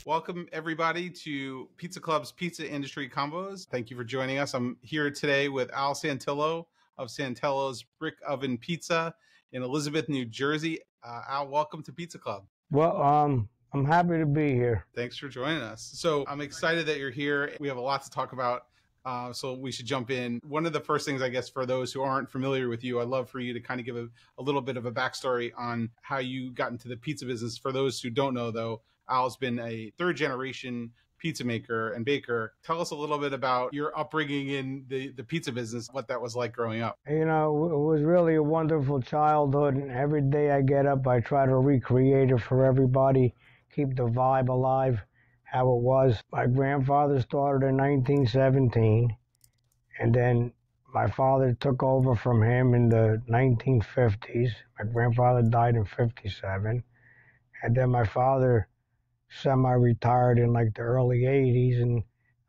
Welcome, everybody, to Pizza Club's Pizza Industry Convos. Thank you for joining us. I'm here today with Al Santillo of Santillo's Brick Oven Pizza in Elizabeth, New Jersey. Al, welcome to Pizza Club. Well, I'm happy to be here. Thanks for joining us. So I'm excited that you're here. We have a lot to talk about, so we should jump in. One of the first things, I guess, for those who aren't familiar with you, I'd love for you to kind of give a little bit of a backstory on how you got into the pizza business. For those who don't know, though, Al's been a third-generation pizza maker and baker. Tell us a little bit about your upbringing in the pizza business, what that was like growing up. You know, it was really a wonderful childhood, and every day I get up, I try to recreate it for everybody, keep the vibe alive, how it was. My grandfather started in 1917, and then my father took over from him in the 1950s. My grandfather died in 57, and then my father semi-retired in like the early 80s, and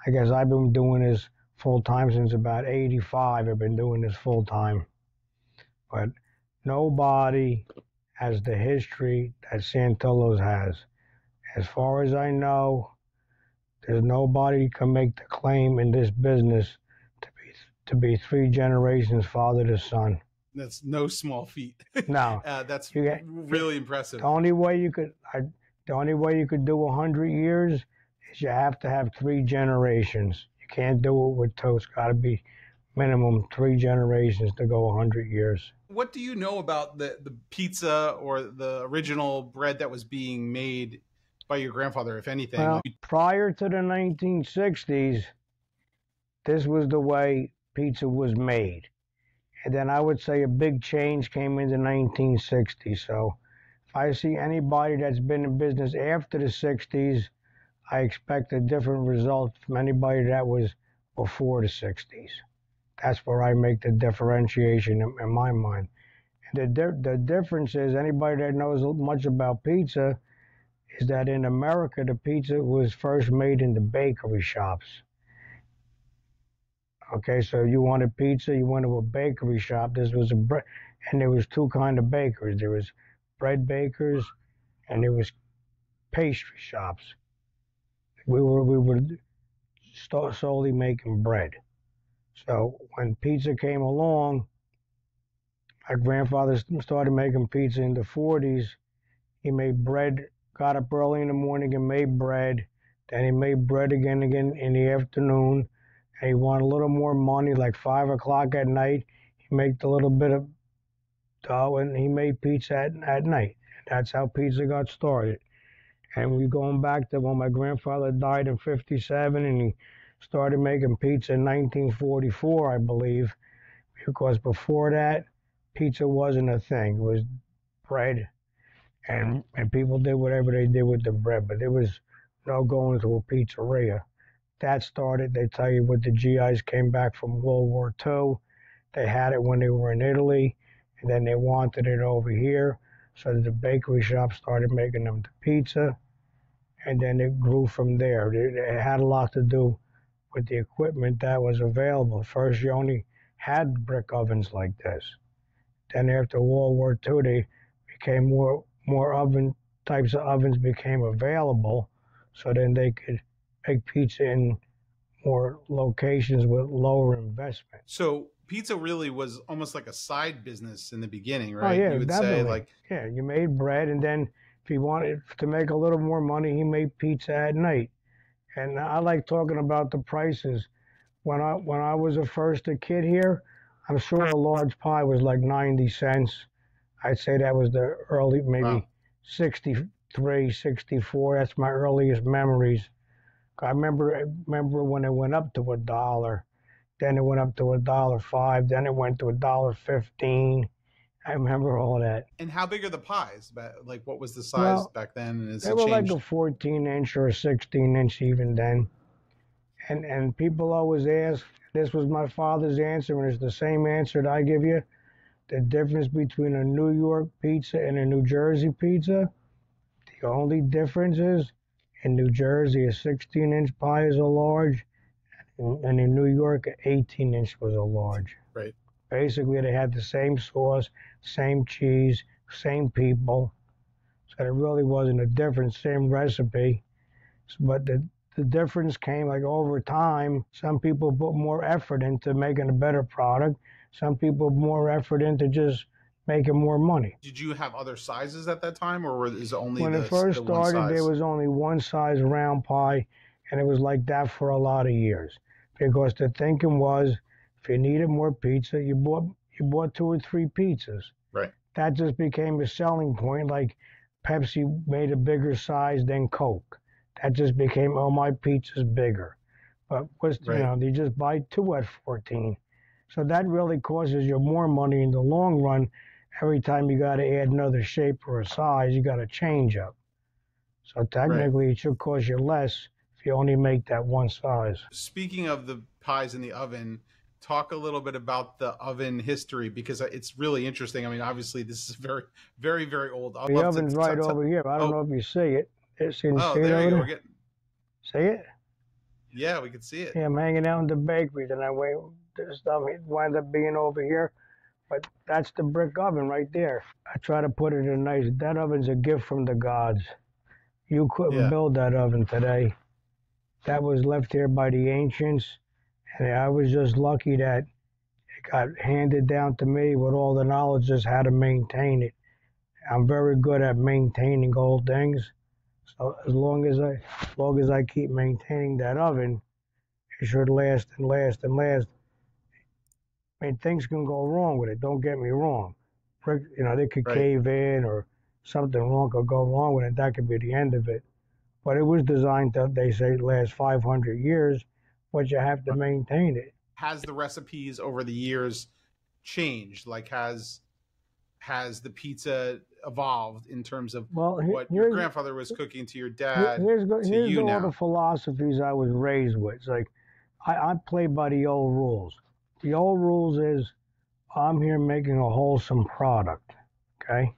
I guess I've been doing this full-time since about 85. I've been doing this full-time. But nobody has the history that Santillo's has. As far as I know, there's nobody can make the claim in this business to be three generations father to son. That's no small feat. No. That's really impressive. The only way you could do 100 years is you have to have three generations. You can't do it with two. It's got to be minimum three generations to go 100 years. What do you know about the pizza or the original bread that was being made by your grandfather, if anything? Well, prior to the 1960s, this was the way pizza was made. And then I would say a big change came in the 1960s. So if I see anybody that's been in business after the 60s, I expect a different result from anybody that was before the 60s. That's where I make the differentiation in my mind. And the difference is, anybody that knows much about pizza is that in America, the pizza was first made in the bakery shops. Okay, so you wanted pizza, you went to a bakery shop. This was and there was two kind of bakers. There was bread bakers, and there was pastry shops. We were solely making bread. So when pizza came along, my grandfather started making pizza in the 40s. He made bread, got up early in the morning and made bread. Then he made bread again in the afternoon. And he wanted a little more money, like 5 o'clock at night. He made a little bit of dough, and he made pizza at night. That's how pizza got started. And we're going back to when my grandfather died in 57, and he started making pizza in 1944, I believe, because before that, pizza wasn't a thing. It was bread, and people did whatever they did with the bread, but there was no going to a pizzeria. That started, they tell you, when the GIs came back from World War II. They had it when they were in Italy, and then they wanted it over here, so the bakery shops started making them the pizza, and then it grew from there. It had a lot to do with the equipment that was available. First, you only had brick ovens like this. Then after World War II, they became more types of ovens became available, so then they could make pizza in more locations with lower investment. So pizza really was almost like a side business in the beginning, right? Oh, yeah, you would definitely. say Yeah, you made bread, and then if you wanted to make a little more money, he made pizza at night. And I like talking about the prices. When I was a kid here, I'm sure a large pie was like 90 cents. I'd say that was the early, maybe 63, 64. That's my earliest memories. I remember when it went up to $1, then it went up to $1.05, then it went to $1.15. I remember all that. And how big are the pies? Like, what was the size back then? And they were like a 14-inch or a 16-inch even then. And people always ask, this was my father's answer, and it's the same answer that I give you. The difference between a New York pizza and a New Jersey pizza, the only difference is, in New Jersey, a 16-inch pie is a large, and in New York, an 18-inch was a large. Right. Basically, they had the same sauce, same cheese, same people. So there really wasn't a difference, same recipe. But the difference came like over time. Some people put more effort into making a better product. Some people put more effort into just making more money. Did you have other sizes at that time, or is it only When it first the one started, there size? was only one size round pie, and it was like that for a lot of years. Because the thinking was, if you needed more pizza, you bought 2 or 3 pizzas. Right. That just became a selling point. Like Pepsi made a bigger size than Coke. That just became, oh, my pizza's bigger. But Right. they just buy 2 at 14. So that really causes you more money in the long run. Every time you got to add another shape or a size, you got to change up. So Right. technically, it should cost you less if you only make that one size. Speaking of the pies in the oven, talk a little bit about the oven history, because it's really interesting. I mean, obviously, this is very, very, very old. I'd The love to. oven's right over here. I don't know Oh, if you see it. Can you see oh, it there you over go. We're there? getting. See it? Yeah, we can see it. Yeah, I'm hanging out in the bakery, and I wait. This stuff winds up being over here. But that's the brick oven right there. I try to put it in nice. That oven's a gift from the gods. You couldn't Yeah. build that oven today. That was left here by the ancients, and I was just lucky that it got handed down to me with all the knowledge as how to maintain it. I'm very good at maintaining old things. So as long as I keep maintaining that oven, it should last and last and last. I mean, things can go wrong with it. Don't get me wrong. They could Right. cave in or something wrong could go wrong with it. That could be the end of it. But it was designed to, they say, last 500 years, but you have to maintain it. Has the recipes over the years changed? Like, has the pizza evolved in terms of Well, what your grandfather was cooking to your dad to here's you all the now? philosophies I was raised with. It's like I play by the old rules. The old rules is I'm here making a wholesome product. Okay,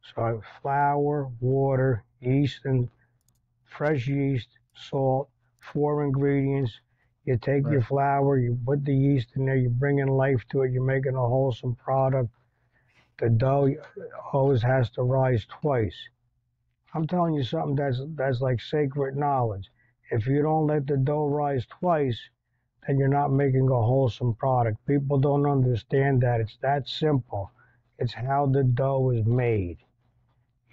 so I have flour, water, yeast, and fresh yeast, salt, 4 ingredients. You take your Right. flour, you put the yeast in there, you're bringing life to it, you're making a wholesome product. The dough always has to rise twice. I'm telling you something that's like sacred knowledge. If you don't let the dough rise twice, then you're not making a wholesome product. People don't understand that. It's that simple. It's how the dough is made.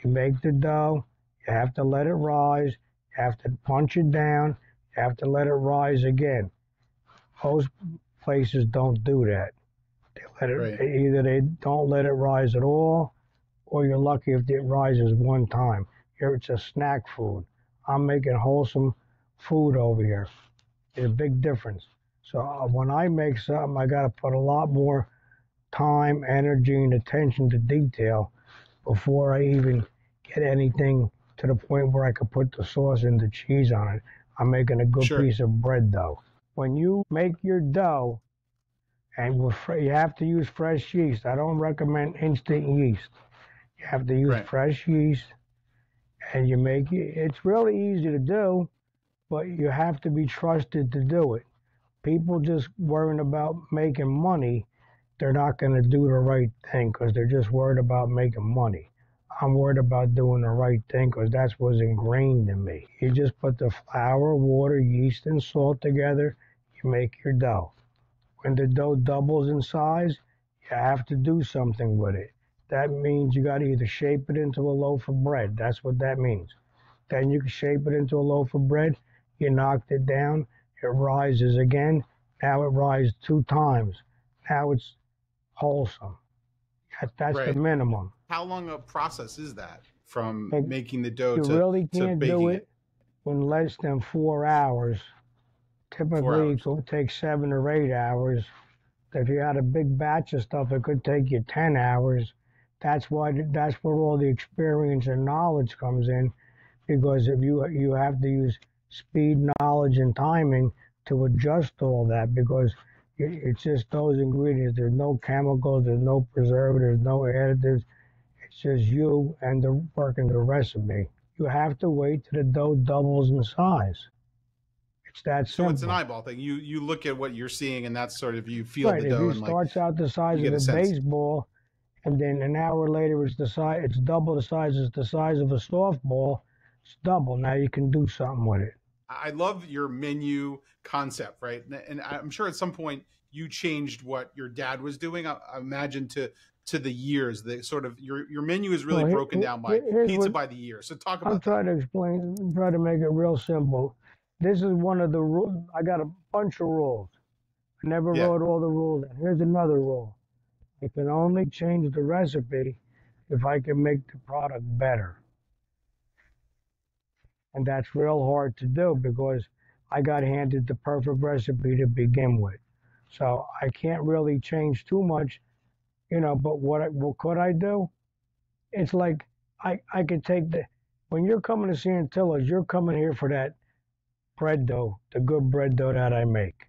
You make the dough, you have to let it rise, you have to punch it down, you have to let it rise again. Most places don't do that. Right. Either they don't let it rise at all, or you're lucky if it rises one time. Here it's a snack food. I'm making wholesome food over here. There's a big difference. So when I make something, I got to put a lot more time, energy, and attention to detail before I even get anything to the point where I could put the sauce and the cheese on it. I'm making a good Sure. piece of bread dough. When you make your dough, and you have to use fresh yeast. I don't recommend instant yeast. You have to use Right. fresh yeast, and you make it. It's really easy to do, but you have to be trusted to do it. People just worrying about making money, they're not going to do the right thing because they're just worried about making money. I'm worried about doing the right thing because that's what's ingrained in me. You just put the flour, water, yeast, and salt together, you make your dough. When the dough doubles in size, you have to do something with it. That means you got to either shape it into a loaf of bread. That's what that means. Then you can shape it into a loaf of bread. You knocked it down. It rises again. Now it rises 2 times. Now it's wholesome. That's the Right. minimum. How long a process is that from And making the dough you really to can't do baking it it? in less than 4 hours. 4 hours. Typically, it could take 7 or 8 hours. If you had a big batch of stuff, it could take you 10 hours. That's where all the experience and knowledge comes in, because if you have to use speed, knowledge, and timing to adjust all that, because it's just those ingredients. There's no chemicals, there's no preservatives, no additives. It's just you and the working the recipe. You have to wait till the dough doubles in size. It's that So it's an simple. eyeball thing. You look at what you're seeing, and that's sort of, you feel Right. the If dough you and, like, starts out the size you of get a a sense. baseball, and then an hour later it's double the size of a softball. It's double. Now you can do something with it. I love your menu concept, right? And I'm sure at some point you changed what your dad was doing. I imagine to the years. The sort of your menu is really Well, broken down by here's pizza what by the year. So talk I'm about that. trying to explain, try to make it real simple. This is one of the rules. I got a bunch of rules. I never Yeah, wrote all the rules. Here's another rule. I can only change the recipe if I can make the product better. And that's real hard to do because I got handed the perfect recipe to begin with. So I can't really change too much, but what could I do? It's like I could take when you're coming to Santillo's, you're coming here for that bread dough, the good bread dough that I make.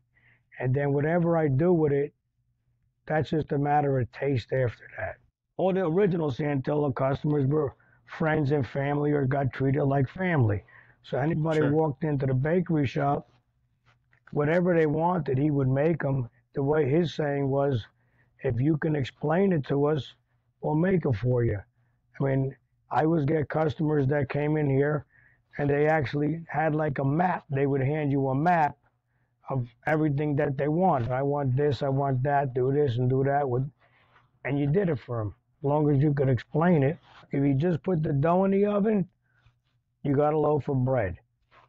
And then whatever I do with it, that's just a matter of taste after that. All the original Santillo customers were friends and family or got treated like family. So anybody sure. walked into the bakery shop, whatever they wanted, he would make them. The way his saying was, if you can explain it to us, we'll make it for you. I mean, I was get customers that came in here and they actually had like a map. They would hand you a map of everything that they want. I want this, I want that, do this and do that and you did it for them. As long as you could explain it. If you just put the dough in the oven, you got a loaf of bread.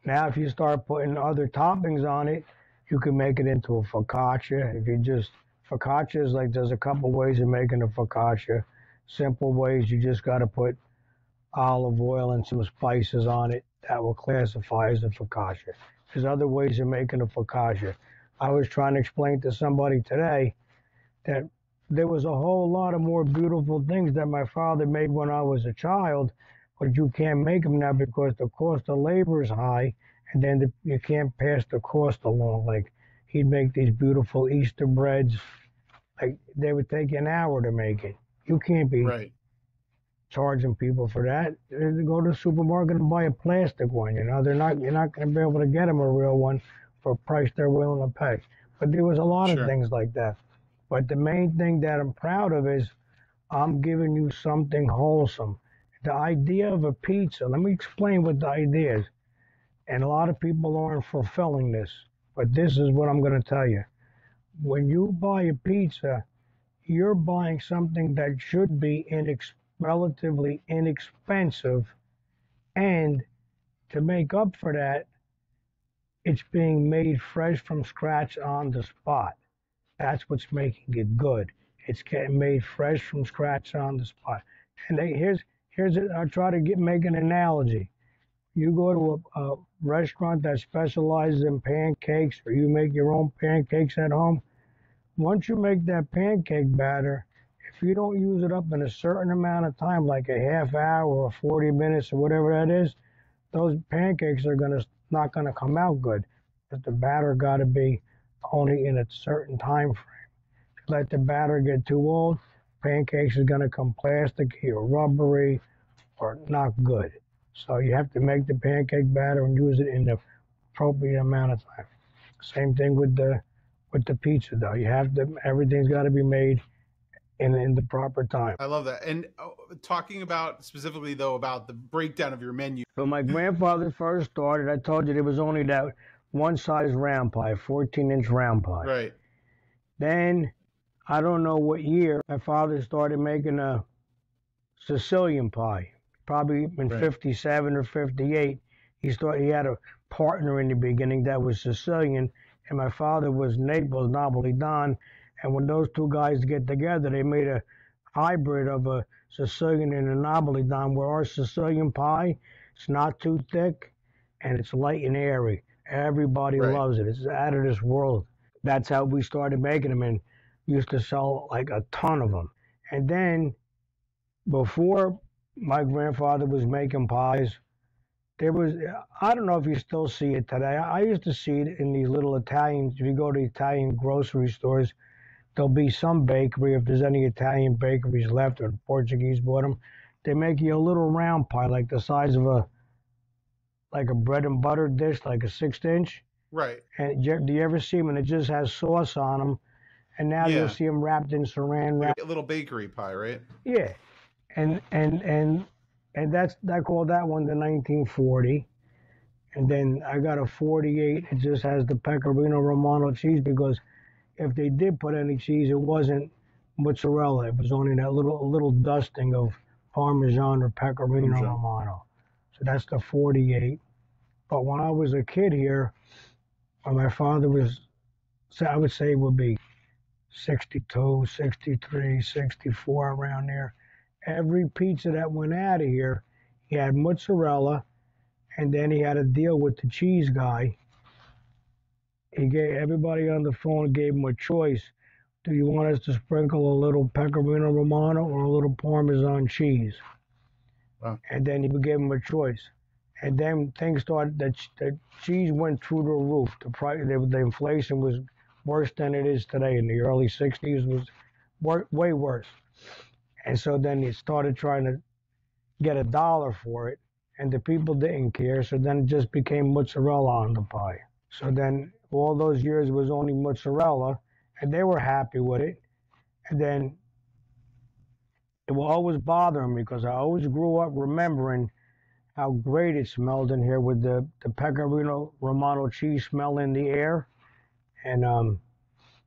Now, if you start putting other toppings on it, you can make it into a focaccia. Focaccia is like there's a couple ways of making a focaccia. Simple ways, you just got to put olive oil and some spices on it. That will classify as a focaccia. There's other ways of making a focaccia. I was trying to explain to somebody today that there was a whole lot of more beautiful things that my father made when I was a child, but you can't make them now because the cost of labor is high, and then you can't pass the cost along. Like he'd make these beautiful Easter breads, like they would take an hour to make it. You can't be Right. charging people for that. They go to the supermarket and buy a plastic one. You're not going to be able to get them a real one for a price they're willing to pay. But there was a lot of Sure. things like that. But the main thing that I'm proud of is I'm giving you something wholesome. The idea of a pizza, let me explain what the idea is. And a lot of people aren't fulfilling this, but this is what I'm going to tell you. When you buy a pizza, you're buying something that should be relatively inexpensive, and to make up for that, it's being made fresh from scratch on the spot. That's what's making it good. It's getting made fresh from scratch on the spot. And here's it. I'll try to make an analogy. You go to a restaurant that specializes in pancakes, or you make your own pancakes at home. Once you make that pancake batter, if you don't use it up in a certain amount of time, like a half hour or 40 minutes or whatever that is, those pancakes are not gonna come out good. Because the batter got to be only in a certain time frame. If you let the batter get too old, pancakes are gonna come plasticky or rubbery or not good. So you have to make the pancake batter and use it in the appropriate amount of time. Same thing with the pizza dough. Everything's got to be made in the proper time. I love that. And talking about specifically though about the breakdown of your menu. When my grandfather first started, I told you there was only that one size round pie, 14-inch round pie. Right. Then I don't know what year my father started making a Sicilian pie. Probably in Right. 57 or 58. He had a partner in the beginning that was Sicilian, and my father was Naples, Napolitan. And when those two guys get together, they made a hybrid of a Sicilian and a Napolitan, where our Sicilian pie, it's not too thick and it's light and airy. Everybody Right. loves it. It's out of this world. That's how we started making them, and used to sell like a ton of them. And then before my grandfather was making pies, there was, I don't know if you still see it today. I used to see it in these little Italian, if you go to Italian grocery stores, there'll be some bakery, if there's any Italian bakeries left or the Portuguese bought them, they make you a little round pie like the size of like a bread and butter dish, like a 6-inch. Right. And do you ever see them and it just has sauce on them? And now you'll Yeah. see them wrapped in saran wrap. Like a little bakery pie, right? Yeah. And And I call that one the 1940. And then I got a 48. It just has the pecorino romano cheese because if they did put any cheese, it wasn't mozzarella. It was only that little dusting of Parmesan or pecorino Parmesan. romano. So that's the 48. But when I was a kid here, when my father was, so I would say it would be 62, 63, 64 around there. Every pizza that went out of here, he had mozzarella, and then he had to deal with the cheese guy. He gave everybody on the phone gave him a choice. Do you want us to sprinkle a little pecorino romano or a little Parmesan cheese? Wow. And then he would give him a choice. And then things started. The cheese went through the roof. The inflation was worse than it is today. In the early '60s was way worse. And so then he started trying to get $1 for it, and the people didn't care. So then it just became mozzarella on the pie. So then all those years it was only mozzarella, and they were happy with it. And then it will always bother me because I always grew up remembering how great it smelled in here with the pecorino romano cheese smell in the air, and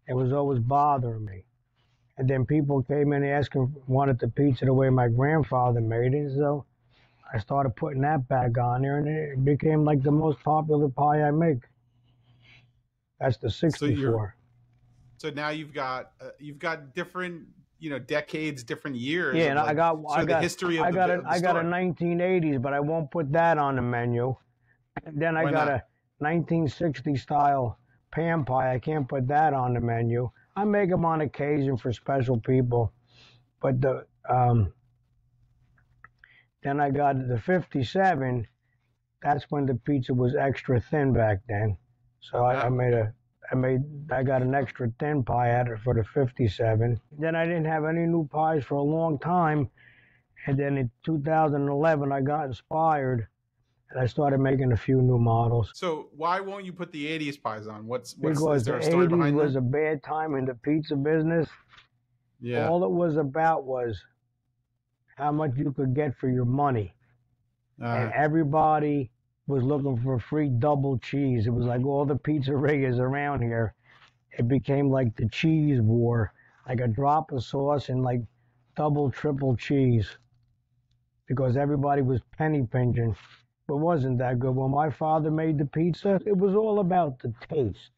it was always bothering me. And then people came in asking, wanted the pizza the way my grandfather made it, so I started putting that back on there, and it became like the most popular pie I make. That's the So you're 64. so now you've got different decades, different years Yeah, of and like sort of the history of the I got a store. 1980s, but I won't put that on the menu. And then I Why got not? a 1960 style pan pie. I can't put that on the menu. I make them on occasion for special people, but then I got the 57. That's when the pizza was extra thin back then. So Ah, okay. I got an extra thin pie at it for the 57. Then I didn't have any new pies for a long time. And then in 2011, I got inspired and I started making a few new models So why won't you put the '80s pies on? What's is because there the a story 80s behind was that? a bad time in the pizza business. Yeah. All it was about was how much you could get for your money. And Uh, everybody was looking for free double cheese. It was like all the pizzerias around here. It became like the cheese war, like a drop of sauce and like double, triple cheese because everybody was penny pinching. It wasn't that good. When my father made the pizza, it was all about the taste,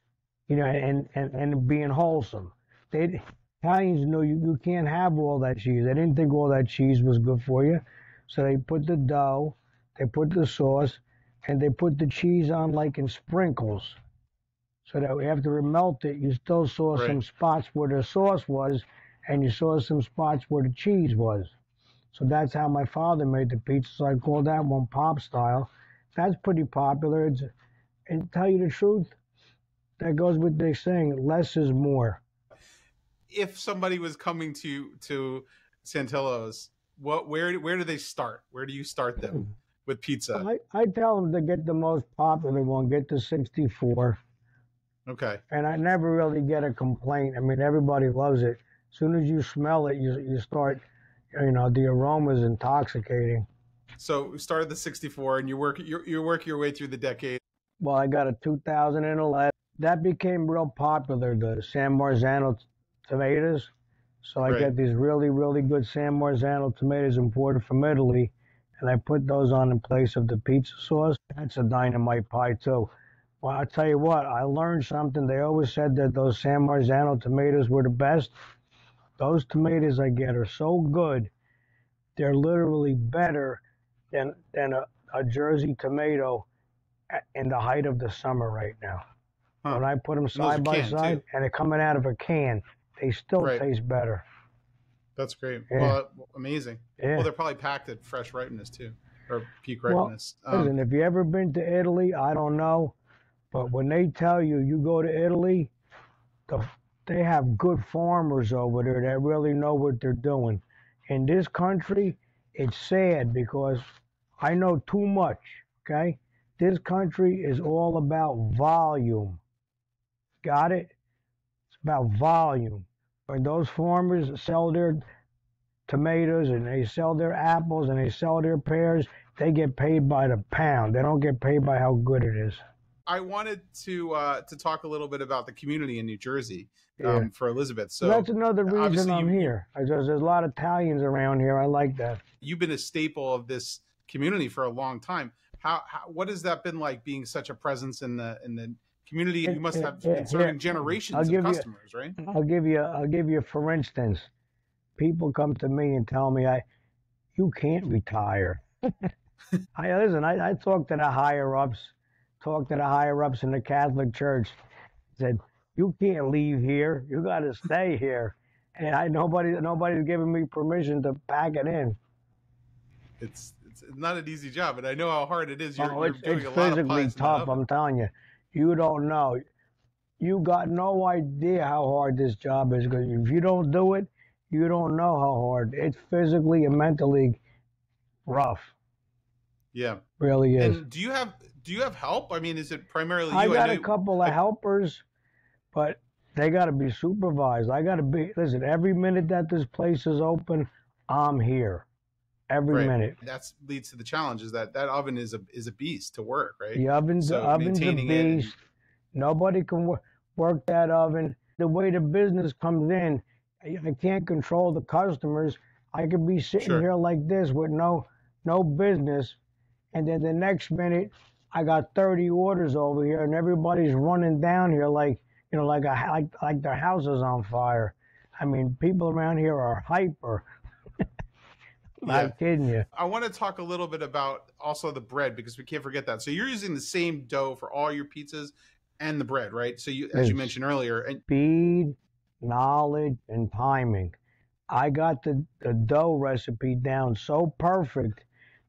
and being wholesome. They Italians knew you can't have all that cheese. They didn't think all that cheese was good for you. So they put the dough, they put the sauce, and they put the cheese on like in sprinkles. So that after it melted, you still saw some right. spots where the sauce was, and you saw some spots where the cheese was. So that's how my father made the pizza. So I call that one pop style. That's pretty popular. And tell you the truth, that goes with the saying, less is more. If somebody was coming to Santillo's, where do they start? Where do you start them with pizza? I tell them to get the most popular one, get the 64, Okay. and I never really get a complaint. I mean, everybody loves it. As soon as you smell it, you start, the aroma is intoxicating. So we started the '64, and you work your way through the decade. Well, I got a 2011. That became real popular, the San Marzano tomatoes. So I Right. get these really, really good San Marzano tomatoes imported from Italy, and I put those on in place of the pizza sauce. That's a dynamite pie too. Well, I'll tell you what, I learned something. They always said that those San Marzano tomatoes were the best. Those tomatoes I get are so good, they're literally better than a Jersey tomato in the height of the summer right now. Huh. When I put them And those are side by canned too. side and they're coming out of a can, they still Right. taste better. That's great. Yeah, Well, amazing. Well, yeah. they're probably packed at fresh ripeness too, or peak Well, ripeness. listen, if you ever been to Italy, I don't know, but when they tell you you go to Italy, the, they have good farmers over there that really know what they're doing. In this country, it's sad because I know too much, okay? This country is all about volume. Got it? It's about volume. When those farmers sell tomatoes and they sell their apples and they sell their pears, they get paid by the pound. They don't get paid by how good it is. I wanted to talk a little bit about the community in New Jersey Yeah. For Elizabeth. So that's another reason obviously I'm here. There's a lot of Italians around here. I like that. You've been a staple of this community for a long time. How what has that been like, being such a presence in the community? You must have been serving generations of customers, right? I'll give you for instance. People come to me and tell me you can't retire. I talk to the higher ups, in the Catholic Church. Said you can't leave here. You got to stay here. And nobody's giving me permission to pack it in. It's not an easy job, and I know how hard it is. You're doing it's a lot of physically tough. I'm telling you, you don't know. You got no idea how hard this job is, because if you don't do it, you don't know how hard. It's physically and mentally rough. Yeah, really is. And do you have help? I mean, is it primarily you? I got a couple of helpers, but they got to be supervised. I got to be. Listen, every minute that this place is open, I'm here. Every minute. That leads to the challenge, is that oven is a beast to work, right? The oven's a beast. Nobody can work that oven. The way the business comes in, I can't control the customers. I could be sitting here like this with no business, and then the next minute I got 30 orders over here, and everybody's running down here like their house is on fire. I mean, people around here are hyper. Not kidding you. I want to talk a little bit about also the bread, because we can't forget that. So you're using the same dough for all your pizzas and the bread, right? So as you mentioned earlier, and speed, knowledge, and timing. I got the dough recipe down so perfect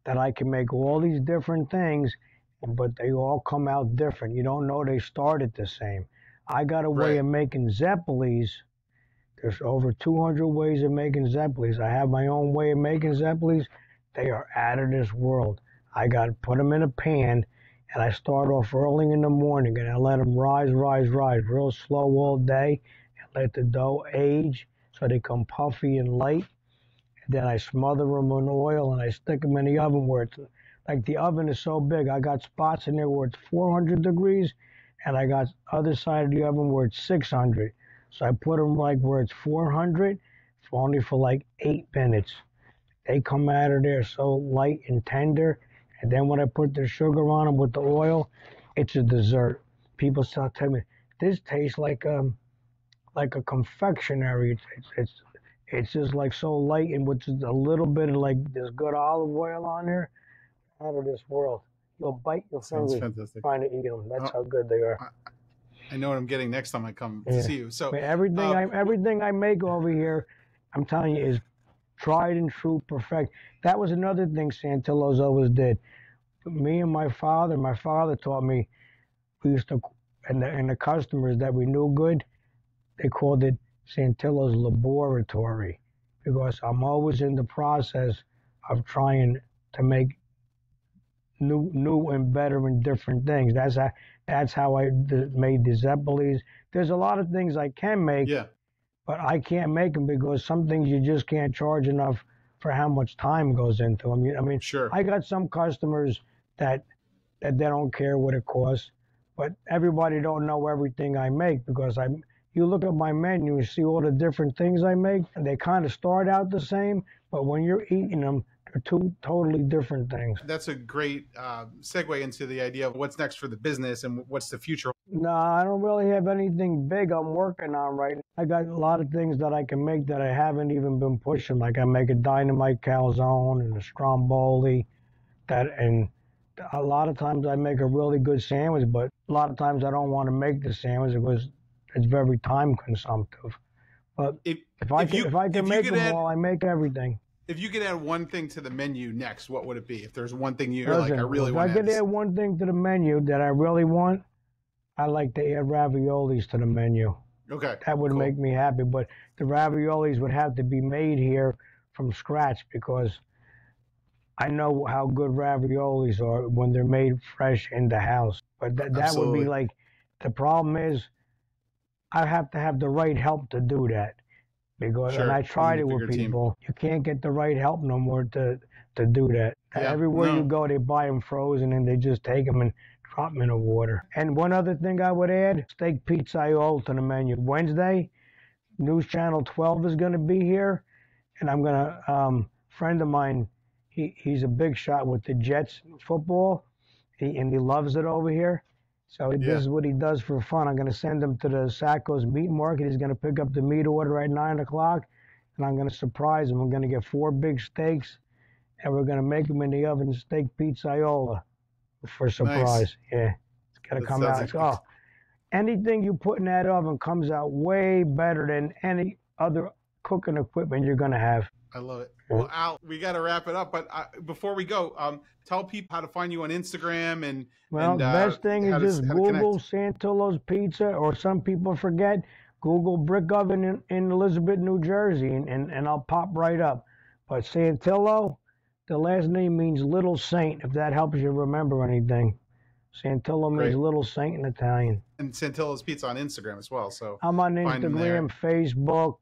that I can make all these different things, but they all come out different. You don't know they started the same. I got a way of making Zeppelis. There's over 200 ways of making Zeppelis. I have my own way of making Zeppelis. They are out of this world. I got to put them in a pan, and I start off early in the morning, and I let them rise real slow all day, and let the dough age so they come puffy and light. And then I smother them in oil, and I stick them in the oven where it's like, the oven is so big. I got spots in there where it's 400 degrees, and I got other side of the oven where it's 600. So I put them like where it's 400, only for like 8 minutes. They come out of there so light and tender. And then when I put the sugar on them with the oil, it's a dessert. People start telling me, this tastes like a confectionery. It's just like so light, and with just a little bit of like this good olive oil on there. Out of this world. You'll bite your fingers trying to eat them. That's how good they are. I know what I'm getting next time I come to see you. So everything I make over here, I'm telling you, is tried and true, perfect. That was another thing Santillo's always did. Me and my father taught me. We used to, and the customers that we knew good, they called it Santillo's laboratory, because I'm always in the process of trying to make new and better and different things. That's how I made the Zeppelis. There's a lot of things I can make, but I can't make them because some things you just can't charge enough for how much time goes into them. I mean, I got some customers that they don't care what it costs, but everybody don't know everything I make, because you look at my menu and see all the different things I make, and they kind of start out the same, but when you're eating them, they're two totally different things. That's a great segue into the idea of what's next for the business and what's the future. No, I don't really have anything big I'm working on right now. I got a lot of things that I can make that I haven't even been pushing. Like I make a dynamite calzone and a stromboli. And a lot of times I make a really good sandwich, but a lot of times I don't want to make the sandwich because it's very time consumptive. But if I can make them all, I make everything. If you could add one thing to the menu next, what would it be? If there's one thing you're like, I really want to If I could add one thing to the menu that I really want, I like to add raviolis to the menu. Okay. That would make me happy. But the raviolis would have to be made here from scratch, because I know how good raviolis are when they're made fresh in the house. But that would be like, the problem is I have to have the right help to do that. because and Sure. I You tried need a it with bigger team. people. You can't get the right help no more to do that. Yeah. Everywhere you No. go, they buy them frozen and they just take them and drop them in the water. And one other thing I would add: steak pizzaiolo to the menu. Wednesday, News Channel 12 is going to be here, and I'm gonna friend of mine. He's a big shot with the Jets football, and he loves it over here. So this Yeah. is what he does for fun. I'm going to send him to the Sacco's meat market. He's going to pick up the meat order at 9 o'clock, and I'm going to surprise him. I'm going to get 4 big steaks, and we're going to make them in the oven steak pizzaiolo for a Nice. surprise. Yeah, it's going to That come sounds out. like Anything you put in that oven comes out way better than any other cooking equipment you're going to have. I love it. Yeah. Well, Al, we got to wrap it up. But before we go, tell people how to find you on Instagram Well, the best thing is just how to Google connect. Santillo's Pizza, or some people forget, Google Brick Oven in Elizabeth, New Jersey, and I'll pop right up. But Santillo, the last name means Little Saint, if that helps you remember anything. Santillo means Great. Little Saint in Italian. And Santillo's Pizza on Instagram as well. So I'm on find them there. Instagram, Facebook,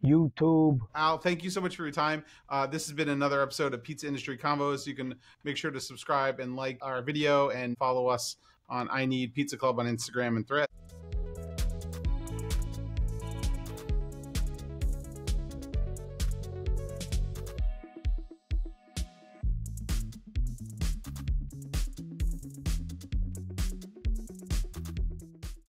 YouTube. Al, thank you so much for your time. This has been another episode of Pizza Industry Convos. You can make sure to subscribe and like our video and follow us on I Need Pizza Club on Instagram and Threads.